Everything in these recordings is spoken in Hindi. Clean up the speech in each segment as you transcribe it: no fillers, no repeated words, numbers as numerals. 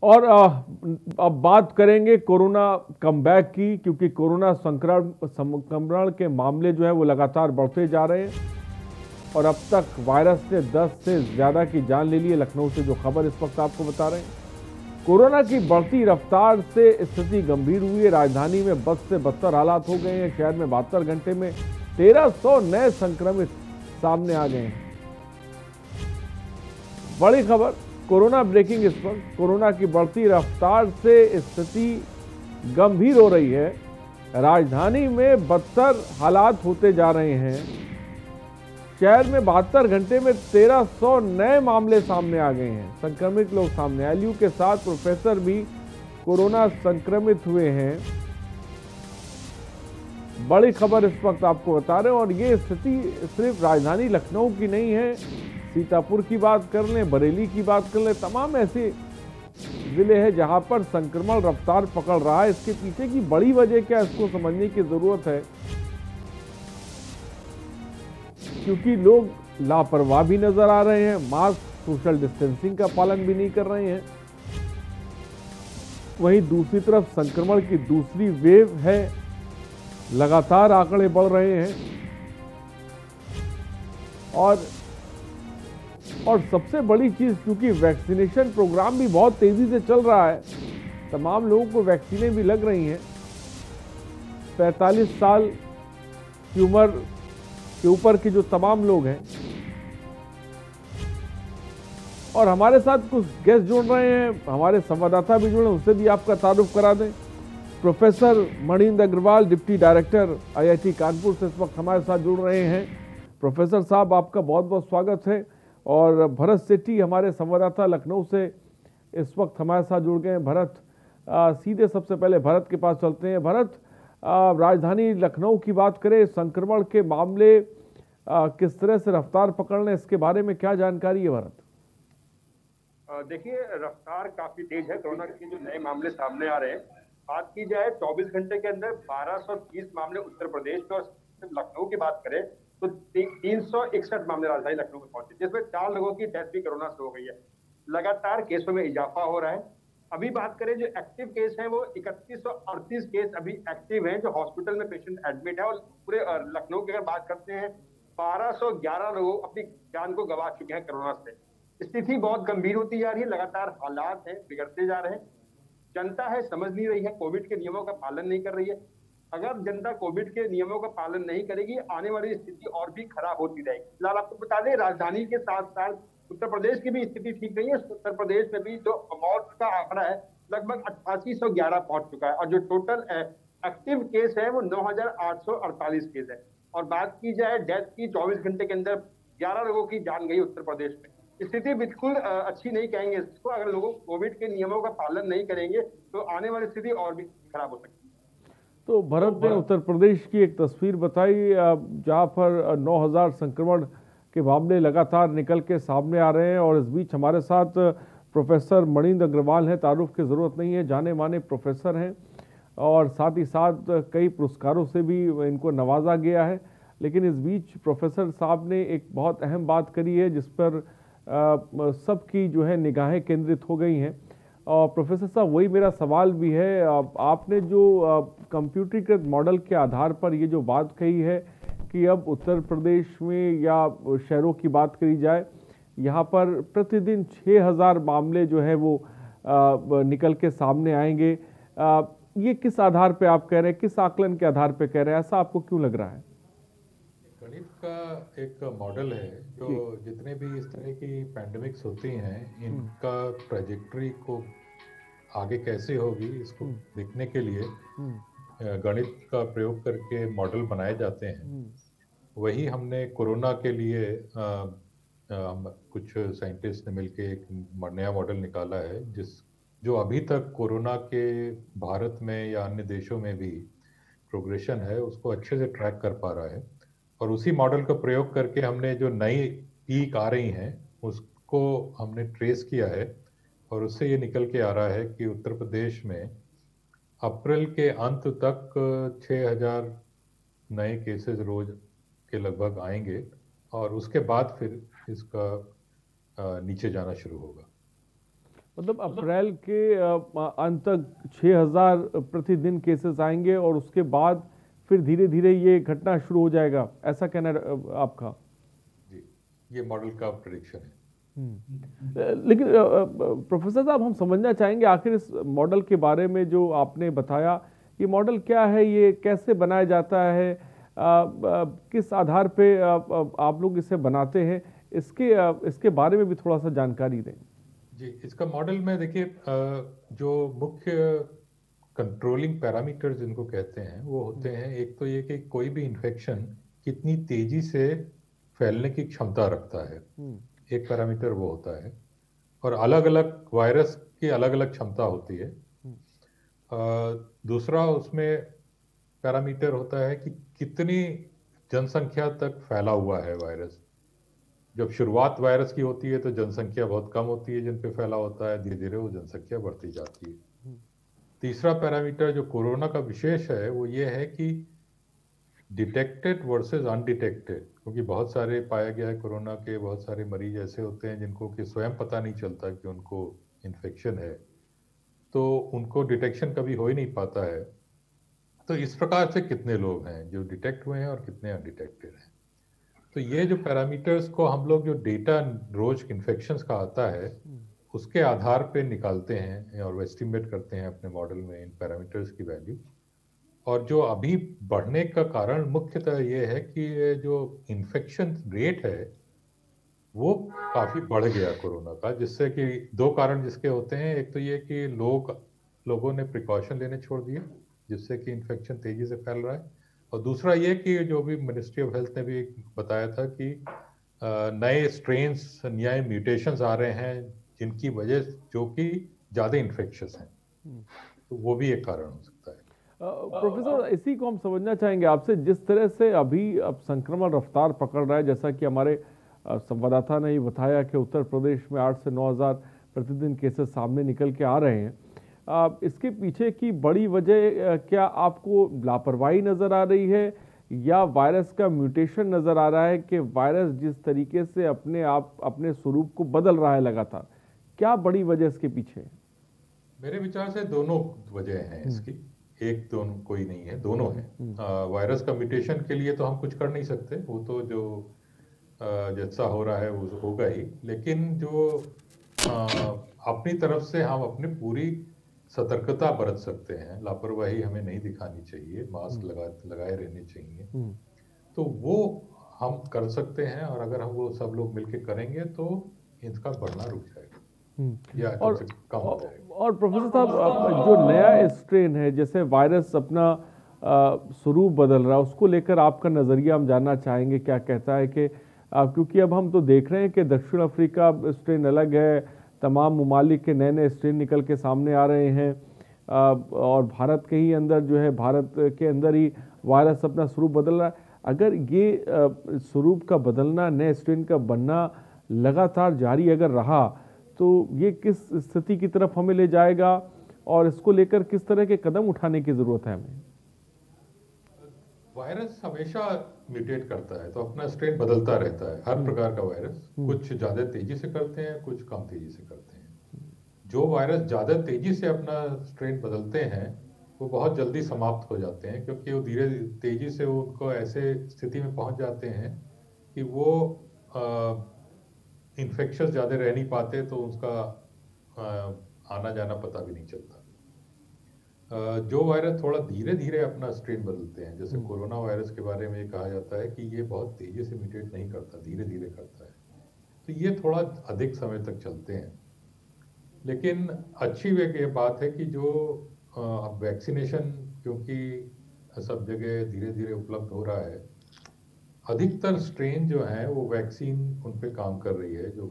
और अब बात करेंगे कोरोना कमबैक की, क्योंकि कोरोना संक्रमण के मामले जो है वो लगातार बढ़ते जा रहे हैं और अब तक वायरस ने 10 से ज्यादा की जान ले ली है। लखनऊ से जो खबर इस वक्त आपको बता रहे हैं, कोरोना की बढ़ती रफ्तार से स्थिति गंभीर हुई है। राजधानी में बद से बदतर हालात हो गए हैं। शहर में 72 घंटे में 1300 नए संक्रमित सामने आ गए हैं। बड़ी खबर, कोरोना ब्रेकिंग इस वक्त, कोरोना की बढ़ती रफ्तार से स्थिति गंभीर हो रही है। राजधानी में बदतर हालात होते जा रहे हैं। शहर में 72 घंटे में 1300 नए मामले सामने आ गए हैं। संक्रमित लोग सामने, एलयू के साथ प्रोफेसर भी कोरोना संक्रमित हुए हैं। बड़ी खबर इस वक्त आपको बता रहे हैं और ये स्थिति सिर्फ राजधानी लखनऊ की नहीं है। सीतापुर की बात कर लें, बरेली की बात कर लें, तमाम ऐसे जिले हैं जहां पर संक्रमण रफ्तार पकड़ रहा है। इसके पीछे की बड़ी वजह क्या है, इसको समझने की जरूरत है, क्योंकि लोग लापरवाह भी नजर आ रहे हैं, मास्क, सोशल डिस्टेंसिंग का पालन भी नहीं कर रहे हैं। वहीं दूसरी तरफ संक्रमण की दूसरी वेव है, लगातार आंकड़े बढ़ रहे हैं और सबसे बड़ी चीज, क्योंकि वैक्सीनेशन प्रोग्राम भी बहुत तेजी से चल रहा है, तमाम लोगों को वैक्सीनें भी लग रही हैं। 45 साल की उम्र के ऊपर के जो तमाम लोग हैं, और हमारे साथ कुछ गेस्ट जुड़ रहे हैं, हमारे संवाददाता भी जुड़े, उनसे भी आपका तारुफ करा दें। Professor Manindra Agrawal, deputy director IIT Kanpur से इस वक्त हमारे साथ जुड़ रहे हैं। प्रोफेसर साहब, आपका बहुत बहुत स्वागत है। और भरत सेठी, हमारे संवाददाता लखनऊ से इस वक्त हमारे साथ जुड़ गए हैं। भरत, सीधे सबसे पहले भरत के पास चलते हैं। भरत, राजधानी लखनऊ की बात करें, संक्रमण के मामले किस तरह से रफ्तार पकड़ लें, इसके बारे में क्या जानकारी है भरत? देखिए, रफ्तार काफी तेज है। कोरोना के जो नए मामले सामने आ रहे हैं, बात की जाए 24 घंटे के अंदर 1230 मामले उत्तर प्रदेश में, और सिर्फ लखनऊ की बात करें तो 361 मामले राजधानी लखनऊ में पहुंचे, जिसमें 4 लोगों की डेथ भी कोरोना से हो गई है। लगातार केसों में इजाफा हो रहा है। अभी बात करें जो एक्टिव केस हैं, वो 3138 केस अभी एक्टिव हैं जो हॉस्पिटल में पेशेंट एडमिट है। और पूरे लखनऊ की अगर बात करते हैं, 1211 लोग अपनी जान को गंवा चुके हैं कोरोना से। स्थिति बहुत गंभीर होती जा रही है, लगातार हालात हैं बिगड़ते जा रहे हैं। जनता है समझ नहीं रही है, कोविड के नियमों का पालन नहीं कर रही है। अगर जनता कोविड के नियमों का पालन नहीं करेगी, आने वाली स्थिति और भी खराब होती रहेगी। फिलहाल आपको बता दें, राजधानी के साथ साथ उत्तर प्रदेश की भी स्थिति ठीक नहीं है। उत्तर प्रदेश में भी जो मौत का आंकड़ा है लगभग 8811 पहुंच चुका है, और जो टोटल एक्टिव केस है वो 9848 केस है। और बात की जाए डेथ की, 24 घंटे के अंदर 11 लोगों की जान गई उत्तर प्रदेश में। स्थिति बिल्कुल अच्छी नहीं कहेंगे इसको। अगर लोग कोविड के नियमों का पालन नहीं करेंगे तो आने वाली स्थिति और भी खराब हो सकती है। तो भरत ने उत्तर प्रदेश की एक तस्वीर बताई, जहां पर 9000 संक्रमण के मामले लगातार निकल के सामने आ रहे हैं। और इस बीच हमारे साथ प्रोफेसर मणिंद्र अग्रवाल हैं, तारुफ की ज़रूरत नहीं है, जाने माने प्रोफेसर हैं और साथ ही साथ कई पुरस्कारों से भी इनको नवाजा गया है। लेकिन इस बीच प्रोफेसर साहब ने एक बहुत अहम बात करी है, जिस पर सबकी जो है निगाहें केंद्रित हो गई हैं। और प्रोफेसर साहब, वही मेरा सवाल भी है, आपने जो कंप्यूटरीकृत मॉडल के आधार पर ये जो बात कही है कि अब उत्तर प्रदेश में या शहरों की बात करी जाए, यहाँ पर प्रतिदिन 6000 मामले जो है वो निकल के सामने आएंगे, ये किस आधार पे आप कह रहे हैं, किस आकलन के आधार पे कह रहे हैं, ऐसा आपको क्यों लग रहा है? गणित का एक मॉडल है जो जितने भी इस तरह की पैंडेमिक्स होती हैं, इनका ट्रेजेक्टरी को आगे कैसे होगी इसको देखने के लिए गणित का प्रयोग करके मॉडल बनाए जाते हैं। वही हमने कोरोना के लिए कुछ साइंटिस्ट ने मिलके एक नया मॉडल निकाला है, जो अभी तक कोरोना के भारत में या अन्य देशों में भी प्रोग्रेशन है उसको अच्छे से ट्रैक कर पा रहा है। और उसी मॉडल का प्रयोग करके हमने जो नई पीक आ रही हैं उसको हमने ट्रेस किया है, और उससे ये निकल के आ रहा है कि उत्तर प्रदेश में अप्रैल के अंत तक 6000 नए केसेस रोज के लगभग आएंगे, और उसके बाद फिर इसका नीचे जाना शुरू होगा। मतलब अप्रैल के अंत तक 6,000 प्रतिदिन केसेस आएंगे और उसके बाद फिर धीरे धीरे ये घटना शुरू हो जाएगा, ऐसा कहना है आपका? जी, ये मॉडल का प्रेडिक्शन है। लेकिन प्रोफेसर साहब, हम समझना चाहेंगे आखिर इस मॉडल के बारे में जो आपने बताया, ये मॉडल क्या है, ये कैसे बनाया जाता है, किस आधार पे आप लोग इसे बनाते हैं, इसके बारे में भी थोड़ा सा जानकारी दें। जी, इसका मॉडल में देखिए, जो मुख्य कंट्रोलिंग पैरामीटर्स जिनको कहते हैं वो होते हैं, एक तो ये कि कोई भी इन्फेक्शन कितनी तेजी से फैलने की क्षमता रखता है, एक पैरामीटर वो होता है। और अलग अलग वायरस की अलग अलग क्षमता होती है। दूसरा उसमें पैरामीटर होता है कि कितनी जनसंख्या तक फैला हुआ है वायरस। जब शुरुआत वायरस की होती है तो जनसंख्या बहुत कम होती है जिन पे फैला होता है, धीरे धीरे वो जनसंख्या बढ़ती जाती है। तीसरा पैरामीटर जो कोरोना का विशेष है वो ये है कि डिटेक्टेड वर्सेस अनडिटेक्टेड, क्योंकि बहुत सारे पाया गया है कोरोना के बहुत सारे मरीज ऐसे होते हैं जिनको कि स्वयं पता नहीं चलता कि उनको इन्फेक्शन है, तो उनको डिटेक्शन कभी हो ही नहीं पाता है। तो इस प्रकार से कितने लोग हैं जो डिटेक्ट हुए हैं और कितने अनडिटेक्टेड हैं। तो ये जो पैरामीटर्स को हम लोग जो डेटा रोज इन्फेक्शंस का आता है उसके आधार पे निकालते हैं और एस्टिमेट करते हैं अपने मॉडल में इन पैरामीटर्स की वैल्यू। और जो अभी बढ़ने का कारण मुख्यतः ये है कि ये जो इन्फेक्शन रेट है वो काफ़ी बढ़ गया कोरोना का, जिससे कि दो कारण जिसके होते हैं। एक तो ये कि लोगों ने प्रिकॉशन लेने छोड़ दिए जिससे कि इन्फेक्शन तेजी से फैल रहा है। और दूसरा ये कि जो भी मिनिस्ट्री ऑफ हेल्थ ने भी बताया था कि नए स्ट्रेन्स, नए म्यूटेशंस आ रहे हैं जिनकी वजह जो कि ज़्यादा इन्फेक्शस हैं, तो वो भी एक कारण हो सकता है। प्रोफेसर, इसी को हम समझना चाहेंगे आपसे, जिस तरह से अभी अब संक्रमण रफ्तार पकड़ रहा है, जैसा कि हमारे संवाददाता ने ये बताया कि उत्तर प्रदेश में 8 से 9,000 प्रतिदिन केसेस सामने निकल के आ रहे हैं, इसके पीछे की बड़ी वजह क्या आपको लापरवाही नज़र आ रही है या वायरस का म्यूटेशन नज़र आ रहा है कि वायरस जिस तरीके से अपने स्वरूप को बदल रहा है लगातार, क्या बड़ी वजह इसके पीछे? मेरे विचार से दोनों वजह हैं इसकी, एक दोनों कोई नहीं है, दोनों हैं। वायरस का म्यूटेशन के लिए तो हम कुछ कर नहीं सकते, वो तो जो जैसा हो रहा है वो होगा ही। लेकिन जो अपनी तरफ से हम अपनी पूरी सतर्कता बरत सकते हैं, लापरवाही हमें नहीं दिखानी चाहिए, मास्क लगाए रहने चाहिए, तो वो हम कर सकते हैं। और अगर हम वो सब लोग मिलकर करेंगे तो इसका बढ़ना रुक जाएगा या कम से कम हो जाएगा। और प्रोफेसर साहब, जो नया स्ट्रेन है, जैसे वायरस अपना स्वरूप बदल रहा है, उसको लेकर आपका नज़रिया हम जानना चाहेंगे, क्या कहता है कि क्योंकि अब हम तो देख रहे हैं कि दक्षिण अफ्रीका स्ट्रेन अलग है, तमाम ममालिक के नए नए स्ट्रेन निकल के सामने आ रहे हैं, और भारत के ही अंदर जो है, भारत के अंदर ही वायरस अपना स्वरूप बदल रहा है। अगर ये स्वरूप का बदलना, नए स्ट्रेन का बनना लगातार जारी अगर रहा तो ये किस स्थिति की तरफ हमें ले जाएगा और इसको लेकर किस तरह के कदम उठाने की जरूरत है हमें? वायरस हमेशा म्यूटेट करता है, तो अपना स्ट्रेन बदलता रहता है। हर प्रकार का वायरस कुछ ज़्यादा तेजी से करते हैं, कुछ कम तेजी से करते हैं। जो वायरस ज़्यादा तेजी से अपना स्ट्रेन बदलते हैं वो बहुत जल्दी समाप्त हो जाते हैं, क्योंकि वो धीरे तेजी से उनको ऐसे स्थिति में पहुंच जाते हैं कि वो इन्फेक्शन ज़्यादा रह नहीं पाते, तो उसका आना जाना पता भी नहीं चलता। जो वायरस थोड़ा धीरे धीरे अपना स्ट्रेन बदलते हैं, जैसे कोरोना वायरस के बारे में कहा जाता है कि ये बहुत तेजी से म्यूटेट नहीं करता, धीरे धीरे करता है, तो ये थोड़ा अधिक समय तक चलते हैं। लेकिन अच्छी बात है कि जो अब वैक्सीनेशन, क्योंकि सब जगह धीरे धीरे उपलब्ध हो रहा है, अधिकतर स्ट्रेन जो हैं वो वैक्सीन उन पे काम कर रही है, जो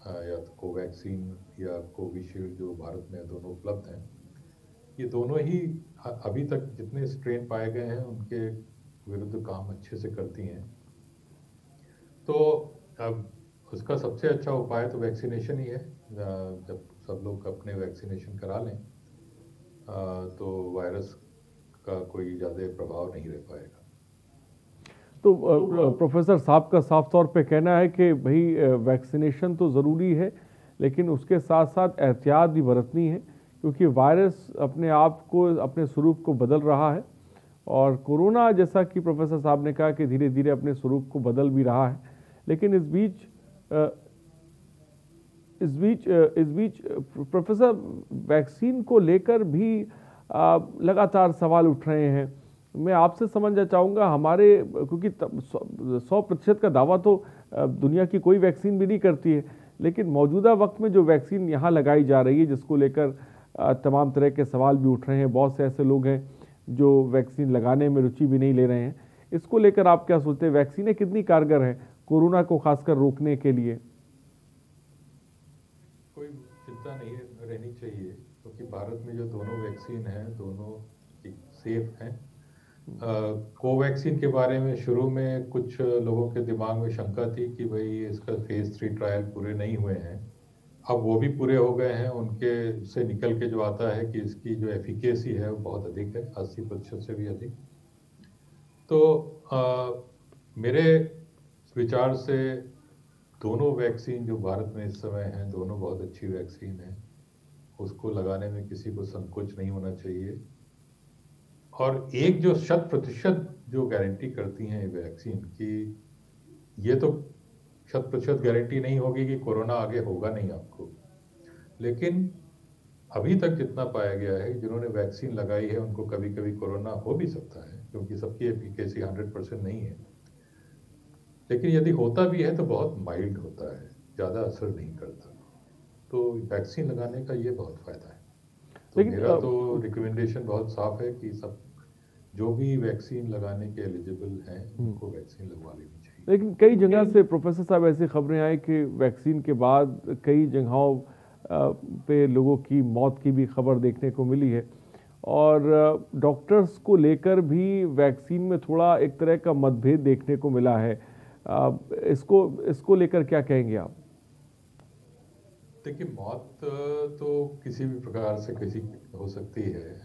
या तो कोवैक्सीन या कोविशील्ड जो भारत में दोनों उपलब्ध हैं। ये दोनों ही अभी तक जितने स्ट्रेन पाए गए हैं उनके विरुद्ध काम अच्छे से करती हैं। तो अब उसका सबसे अच्छा उपाय तो वैक्सीनेशन ही है। जब सब लोग अपने वैक्सीनेशन करा लें तो वायरस का कोई ज़्यादा प्रभाव नहीं रह पाएगा। तो प्रोफेसर साहब का साफ तौर पे कहना है कि भाई वैक्सीनेशन तो ज़रूरी है, लेकिन उसके साथ साथ एहतियात भी बरतनी है, क्योंकि वायरस अपने आप को, अपने स्वरूप को बदल रहा है। और कोरोना, जैसा कि प्रोफेसर साहब ने कहा, कि धीरे धीरे अपने स्वरूप को बदल भी रहा है। लेकिन इस बीच प्रोफेसर, वैक्सीन को लेकर भी लगातार सवाल उठ रहे हैं। मैं आपसे समझना चाहूँगा, हमारे, क्योंकि 100% का दावा तो दुनिया की कोई वैक्सीन भी नहीं करती है, लेकिन मौजूदा वक्त में जो वैक्सीन यहाँ लगाई जा रही है, जिसको लेकर तमाम तरह के सवाल भी उठ रहे हैं, बहुत से ऐसे लोग हैं जो वैक्सीन लगाने में रुचि भी नहीं ले रहे हैं, इसको लेकर आप क्या सोचते हैं? वैक्सीनें कितनी कारगर हैं कोरोना को खासकर रोकने के लिए? कोई चिंता नहीं रहनी चाहिए, क्योंकि भारत में जो दोनों वैक्सीन हैं दोनों सेफ हैं। कोवैक्सीन के बारे में शुरू में कुछ लोगों के दिमाग में शंका थी कि भाई इसका फेज 3 ट्रायल पूरे नहीं हुए हैं। अब वो भी पूरे हो गए हैं। उनके से निकल के जो आता है कि इसकी जो एफिकेसी है वो बहुत अधिक है, 80% से भी अधिक। तो मेरे विचार से दोनों वैक्सीन जो भारत में इस समय हैं, दोनों बहुत अच्छी वैक्सीन हैं। उसको लगाने में किसी को संकोच नहीं होना चाहिए। और एक जो 100% जो गारंटी करती हैं ये वैक्सीन की, ये तो 100% गारंटी नहीं होगी कि कोरोना आगे होगा नहीं आपको, लेकिन अभी तक जितना पाया गया है, जिन्होंने वैक्सीन लगाई है उनको कभी कभी कोरोना हो भी सकता है, क्योंकि सबकी एफिकेसी 100% नहीं है। लेकिन यदि होता भी है तो बहुत माइल्ड होता है, ज़्यादा असर नहीं करता। तो वैक्सीन लगाने का ये बहुत फायदा है। तो मेरा तो रिकमेंडेशन बहुत साफ है कि सब जो भी वैक्सीन लगाने के एलिजिबल हैं उनको वैक्सीन लगवा लेनी चाहिए। लेकिन कई जगह से प्रोफेसर साहब ऐसी खबरें आई कि वैक्सीन के बाद कई जगहों पे लोगों की मौत की भी खबर देखने को मिली है, और डॉक्टर्स को लेकर भी वैक्सीन में थोड़ा एक तरह का मतभेद देखने को मिला है। इसको लेकर क्या कहेंगे आप? देखिए, मौत तो किसी भी प्रकार से किसी हो सकती है।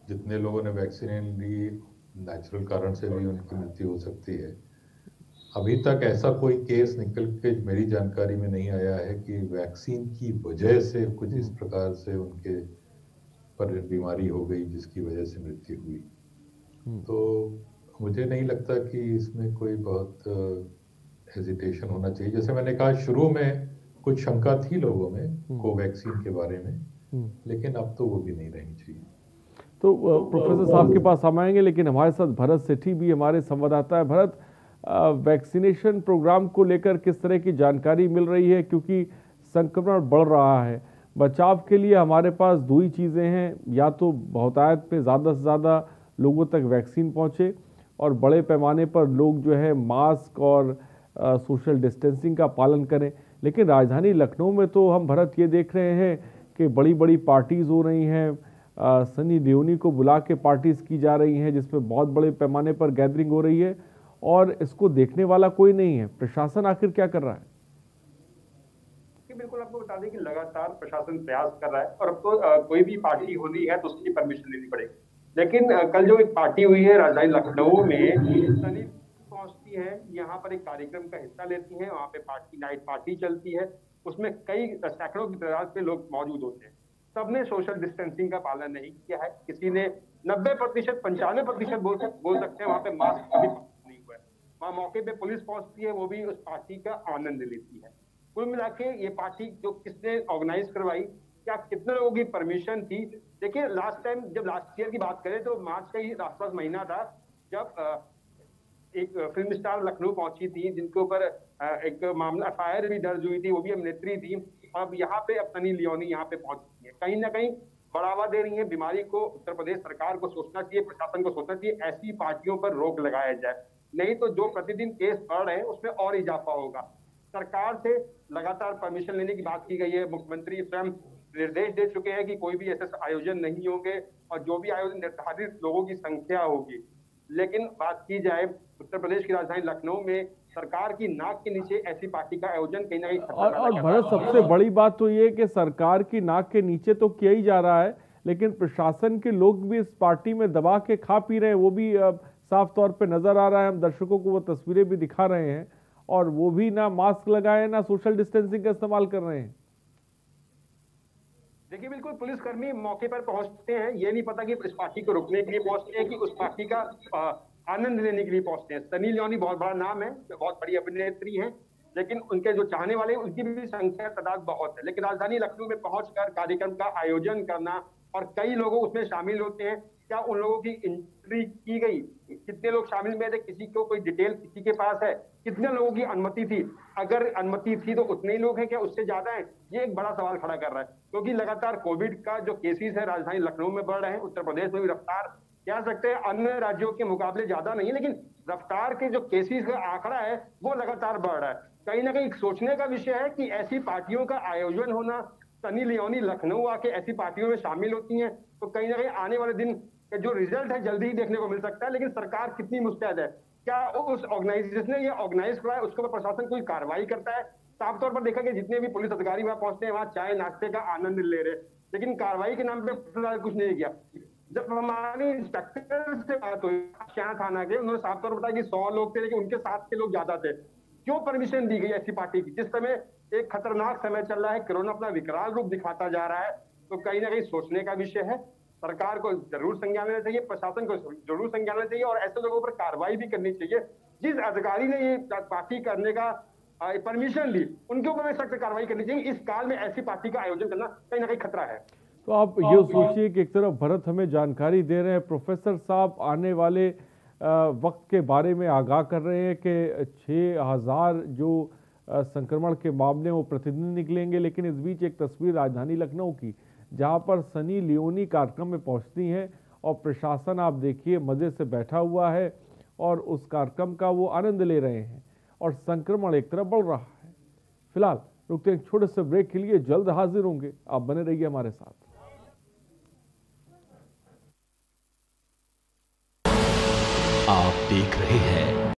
जितने लोगों ने वैक्सीन ली, नेचुरल कारण से भी उनकी मृत्यु हो सकती है। अभी तक ऐसा कोई केस निकल के मेरी जानकारी में नहीं आया है कि वैक्सीन की वजह से कुछ इस प्रकार से उनके पर बीमारी हो गई जिसकी वजह से मृत्यु हुई। तो मुझे नहीं लगता कि इसमें कोई बहुत हेजिटेशन होना चाहिए। जैसे मैंने कहा, शुरू में कुछ शंका थी लोगों में कोवैक्सीन के बारे में, लेकिन अब तो वो भी नहीं रहनी चाहिए। तो प्रोफेसर साहब के पास हम आएंगे, लेकिन हमारे साथ भरत सेठी भी हमारे संवाददाता है। भरत, वैक्सीनेशन प्रोग्राम को लेकर किस तरह की जानकारी मिल रही है? क्योंकि संक्रमण बढ़ रहा है, बचाव के लिए हमारे पास दो ही चीज़ें हैं, या तो बहुतायत पे ज़्यादा से ज़्यादा लोगों तक वैक्सीन पहुँचे और बड़े पैमाने पर लोग जो है मास्क और सोशल डिस्टेंसिंग का पालन करें। लेकिन राजधानी लखनऊ में तो हम भरत ये देख रहे हैं कि बड़ी बड़ी पार्टीज़ हो रही हैं, सनी लियोनी को बुला के पार्टीज़ की जा रही हैं, जिसमें बहुत बड़े पैमाने पर गैदरिंग हो रही है, और इसको देखने वाला कोई नहीं है। प्रशासन आखिर क्या कर रहा है? बिल्कुल, आपको बता दें कि लगातार प्रशासन प्रयास कर रहा है, और अब तो कोई भी पार्टी होनी है तो उसकी परमिशन लेनी पड़ेगी। लेकिन कल जो एक पार्टी हुई है राजधानी लखनऊ में, सनी पहुंचती है, यहाँ पर एक कार्यक्रम का हिस्सा लेती है, वहाँ पे नाइट पार्टी चलती है, उसमें कई सैकड़ों की तादाद में लोग मौजूद होते हैं। सबने सोशल डिस्टेंसिंग का पालन नहीं किया है। किसी ने 90%, 95% बोल सकते हैं, वहाँ पे मास्क कभी नहीं हुआ है। वहाँ मौके पे पुलिस पहुंचती है, वो भी उस पार्टी का आनंद लेती है। कुल मिला के ये पार्टी जो किसने ऑर्गेनाइज करवाई, क्या कितने लोगों की परमिशन थी? देखिए, लास्ट टाइम जब लास्ट ईयर की बात करें तो मार्च का ही आसपास महीना था, जब एक फिल्म स्टार लखनऊ पहुंची थी, जिनके ऊपर एक मामला एफआईआर भी दर्ज हुई थी, वो भी अभिनेत्री थी। अब यहाँ पे अब सनी लियोनी यहाँ पे पहुंची है, कहीं ना कहीं बढ़ावा दे रही है बीमारी को। उत्तर प्रदेश सरकार को सोचना चाहिए, प्रशासन को सोचना चाहिए, ऐसी पार्टियों पर रोक लगाया जाए, नहीं तो जो प्रतिदिन केस बढ़ रहे हैं उसमें और इजाफा होगा। सरकार से लगातार परमिशन लेने की बात की गई है। मुख्यमंत्री स्वयं निर्देश दे चुके हैं कि कोई भी ऐसे आयोजन नहीं होंगे, और जो भी आयोजन निर्धारित लोगों की संख्या होगी। लेकिन बात की जाए उत्तर प्रदेश की राजधानी लखनऊ में, सरकार की नाक के नीचे ऐसी पार्टी का आयोजन कहीं ना कहीं और भरत, सबसे बड़ी बात तो ये कि सरकार की नाक के नीचे तो किया ही जा रहा है, लेकिन प्रशासन के लोग भी इस पार्टी में दबा के खा पी रहे हैं, वो भी साफ तौर पे नजर आ रहा है। हम दर्शकों को वो तस्वीरें भी दिखा रहे हैं, और वो भी ना मास्क लगाए ना सोशल डिस्टेंसिंग का इस्तेमाल कर रहे हैं। देखिए बिल्कुल पुलिसकर्मी मौके पर पहुंचते हैं, ये नहीं पता कि इस पार्टी को रुकने के लिए पहुंचते हैं कि उस पार्टी का आनंद लेने के लिए पहुंचते हैं। सनी लियोनी बहुत बड़ा नाम है, बहुत बड़ी अभिनेत्री है, लेकिन उनके जो चाहने वाले हैं उनकी भी संख्या तादाद बहुत है। लेकिन राजधानी लखनऊ में पहुंचकर कार्यक्रम का आयोजन करना और कई लोगों उसमें शामिल होते हैं, क्या उन लोगों की एंट्री की गई, कितने लोग शामिल में थे, किसी को कोई डिटेल किसी के पास है, कितने लोगों की अनुमति थी, अगर अनुमति थी तो उतने ही लोग हैं क्या उससे ज्यादा है, ये एक बड़ा सवाल खड़ा कर रहा है। क्योंकि लगातार कोविड का जो केसेस है राजधानी लखनऊ में बढ़ रहे हैं, उत्तर प्रदेश में भी रफ्तार कह सकते हैं अन्य राज्यों के मुकाबले ज्यादा नहीं, लेकिन रफ्तार के जो केसेस का आंकड़ा है वो लगातार बढ़ रहा है। कहीं ना कहीं सोचने का विषय है कि ऐसी पार्टियों का आयोजन होना, सनी लियोनी लखनऊ आके ऐसी पार्टियों में शामिल होती हैं, तो कहीं ना कहीं आने वाले दिन जो रिजल्ट है जल्दी ही देखने को मिल सकता है। लेकिन सरकार कितनी मुस्तैद है, क्या उस ऑर्गेनाइजेशन ने ये ऑर्गेनाइज कराया उसके ऊपर प्रशासन कोई कार्रवाई करता है? साफ तौर पर देखा कि जितने भी पुलिस अधिकारी वहां पहुंचते हैं वहां चाय नाश्ते का आनंद ले रहे, लेकिन कार्रवाई के नाम पे कुछ नहीं किया। जब हमारे इंस्पेक्टर से बात हुई शाह थाना के, उन्होंने साफ तौर पर बताया कि 100 लोग थे लेकिन उनके साथ के लोग ज्यादा थे। क्यों परमिशन दी गई ऐसी पार्टी की जिस समय एक खतरनाक समय चल रहा है, कोरोना अपना विकराल रूप दिखाता जा रहा है? तो कहीं ना कहीं सोचने का विषय है। सरकार को जरूर संज्ञान लेना चाहिए, प्रशासन को जरूर संज्ञान लेना चाहिए और ऐसे लोगों पर कार्रवाई भी करनी चाहिए। जिस अधिकारी ने ये पार्टी करने का परमिशन दी उनके ऊपर सख्त कार्रवाई करनी चाहिए। इस काल में ऐसी पार्टी का आयोजन करना कहीं ना कहीं खतरा है। तो आप ये सोचिए कि एक तरफ भरत हमें जानकारी दे रहे हैं, प्रोफेसर साहब आने वाले वक्त के बारे में आगाह कर रहे हैं कि 6000 जो संक्रमण के मामले वो प्रतिदिन निकलेंगे, लेकिन इस बीच एक तस्वीर राजधानी लखनऊ की जहां पर सनी लियोनी कार्यक्रम में पहुंचती हैं और प्रशासन आप देखिए मजे से बैठा हुआ है और उस कार्यक्रम का वो आनंद ले रहे हैं और संक्रमण एक तरफ बढ़ रहा है। फिलहाल रुकते हैं छोटे से ब्रेक के लिए, जल्द हाजिर होंगे, आप बने रहिए हमारे साथ। आप देख रहे हैं